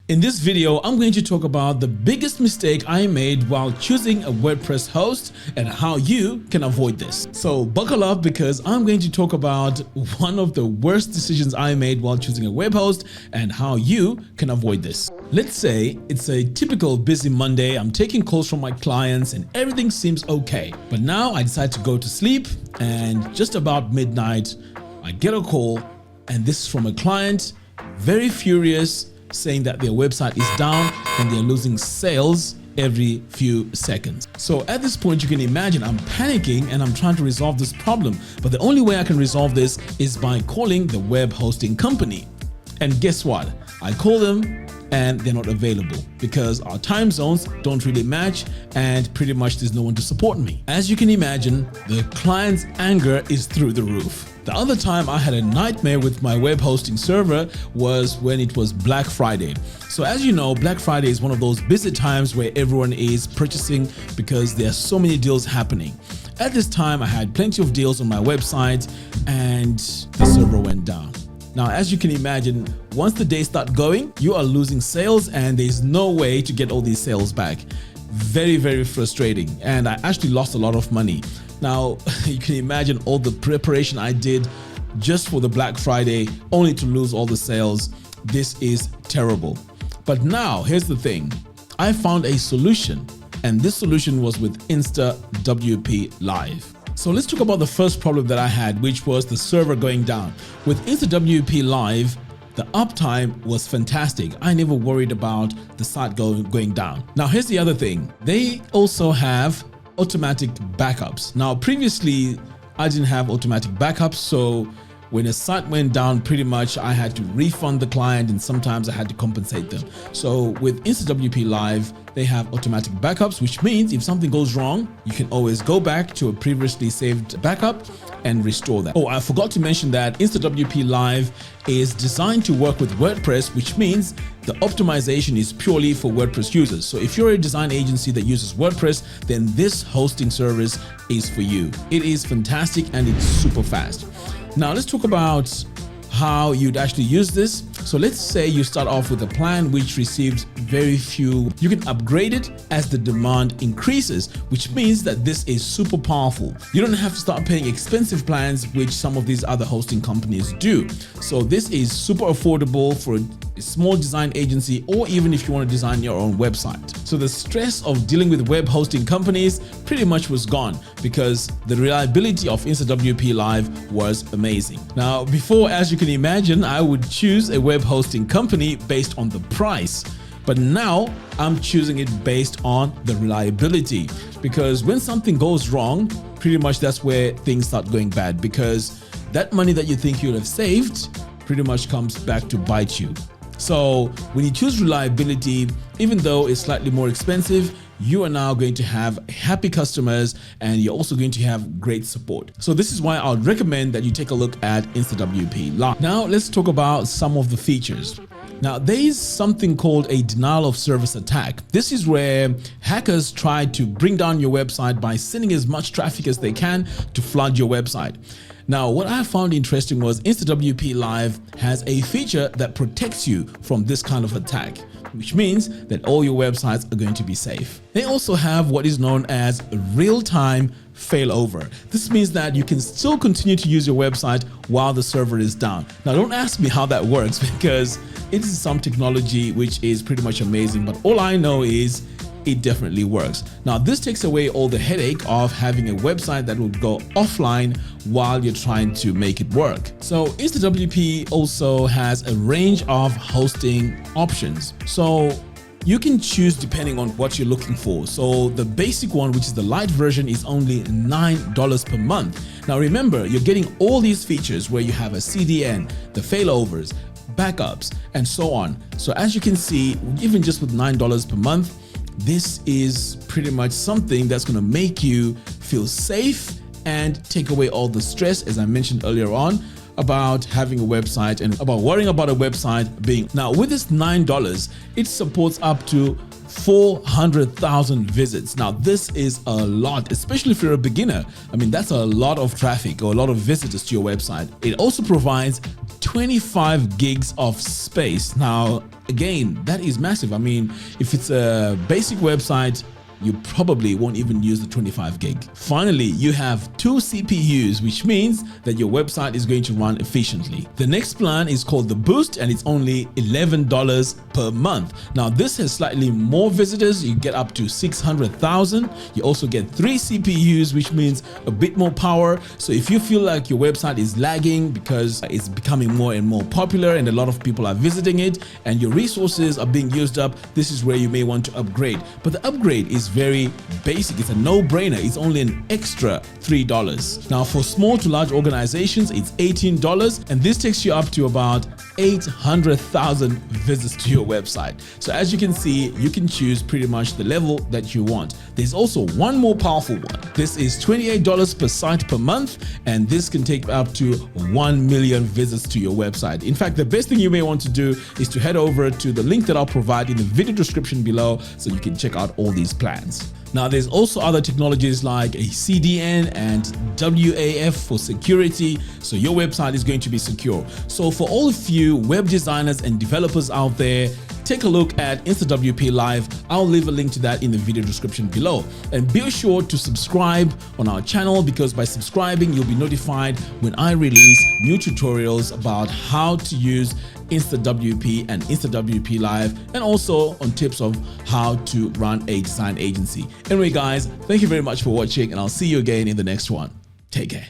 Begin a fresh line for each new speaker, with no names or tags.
In this video, I'm going to talk about the biggest mistake I made while choosing a WordPress host and how you can avoid this. So buckle up because I'm going to talk about one of the worst decisions I made while choosing a web host and how you can avoid this. Let's say it's a typical busy Monday. I'm taking calls from my clients and everything seems okay. But now I decide to go to sleep and just about midnight, I get a call and this is from a client, very furious, saying that their website is down and they're losing sales every few seconds. So at this point, you can imagine I'm panicking and I'm trying to resolve this problem. But the only way I can resolve this is by calling the web hosting company. And guess what? I call them and they're not available because our time zones don't really match and pretty much there's no one to support me. As you can imagine, the client's anger is through the roof. The other time I had a nightmare with my web hosting server was when it was Black Friday. So as you know, Black Friday is one of those busy times where everyone is purchasing because there are so many deals happening. At this time, I had plenty of deals on my website and the server went down. Now, as you can imagine, once the days start going, you are losing sales and there's no way to get all these sales back. Very, very frustrating. And I actually lost a lot of money. Now, you can imagine all the preparation I did just for the Black Friday, only to lose all the sales. This is terrible. But now, here's the thing. I found a solution, and this solution was with InstaWP Live. So let's talk about the first problem that I had, which was the server going down. With InstaWP Live, the uptime was fantastic. I never worried about the site going down. Now, here's the other thing. They also have automatic backups. Now, previously, I didn't have automatic backups, so when a site went down, pretty much I had to refund the client and sometimes I had to compensate them. So with InstaWP Live, they have automatic backups, which means if something goes wrong, you can always go back to a previously saved backup and restore that. Oh, I forgot to mention that InstaWP Live is designed to work with WordPress, which means the optimization is purely for WordPress users. So if you're a design agency that uses WordPress, then this hosting service is for you. It is fantastic and it's super fast. Now let's talk about how you'd actually use this. So let's say you start off with a plan which receives very few. You can upgrade it as the demand increases, which means that this is super powerful. You don't have to start paying expensive plans, which some of these other hosting companies do. So this is super affordable for a small design agency or even if you want to design your own website. So the stress of dealing with web hosting companies pretty much was gone because the reliability of InstaWP Live was amazing. Now, before, as you can imagine, I would choose a web hosting company based on the price. But now I'm choosing it based on the reliability because when something goes wrong, pretty much that's where things start going bad because that money that you think you'll have saved pretty much comes back to bite you. So when you choose reliability, even though it's slightly more expensive, you are now going to have happy customers and you're also going to have great support. So this is why I would recommend that you take a look at InstaWP Live. Now let's talk about some of the features. Now there is something called a denial of service attack. This is where hackers try to bring down your website by sending as much traffic as they can to flood your website. Now, what I found interesting was InstaWP Live has a feature that protects you from this kind of attack, which means that all your websites are going to be safe. They also have what is known as real-time failover. This means that you can still continue to use your website while the server is down. Now, don't ask me how that works because it is some technology which is pretty much amazing, but all I know is it definitely works. Now, this takes away all the headache of having a website that would go offline while you're trying to make it work. So InstaWP also has a range of hosting options. So you can choose depending on what you're looking for. So the basic one, which is the light version, is only $9 per month. Now remember, you're getting all these features where you have a CDN, the failovers, backups, and so on. So as you can see, even just with $9 per month, this is pretty much something that's going to make you feel safe and take away all the stress, as I mentioned earlier on, about having a website and about worrying about a website being. Now, with this $9, it supports up to 400,000 visits. Now, this is a lot, especially if you're a beginner. I mean, that's a lot of traffic or a lot of visitors to your website. It also provides 25 gigs of space. Now, again, that is massive. I mean, if it's a basic website, you probably won't even use the 25 gig. Finally, you have 2 CPUs, which means that your website is going to run efficiently. The next plan is called the Boost, and it's only $11 per month. Now, this has slightly more visitors. You get up to 600,000. You also get 3 CPUs, which means a bit more power. So if you feel like your website is lagging because it's becoming more and more popular and a lot of people are visiting it and your resources are being used up, this is where you may want to upgrade. But the upgrade is very basic. It's a no-brainer. It's only an extra $3. Now, for small to large organizations, it's $18, and this takes you up to about 800,000 visits to your website. So as you can see, you can choose pretty much the level that you want. There's also one more powerful one. This is $28 per site per month, and this can take up to 1 million visits to your website. In fact, the best thing you may want to do is to head over to the link that I'll provide in the video description below so you can check out all these plans. Now, there's also other technologies like a CDN and WAF for security, so your website is going to be secure. So for all of you web designers and developers out there, take a look at InstaWP Live. I'll leave a link to that in the video description below. And be sure to subscribe on our channel, because by subscribing, you'll be notified when I release new tutorials about how to use InstaWP and InstaWP Live, and also on tips of how to run a design agency. Anyway, guys, thank you very much for watching, and I'll see you again in the next one. Take care.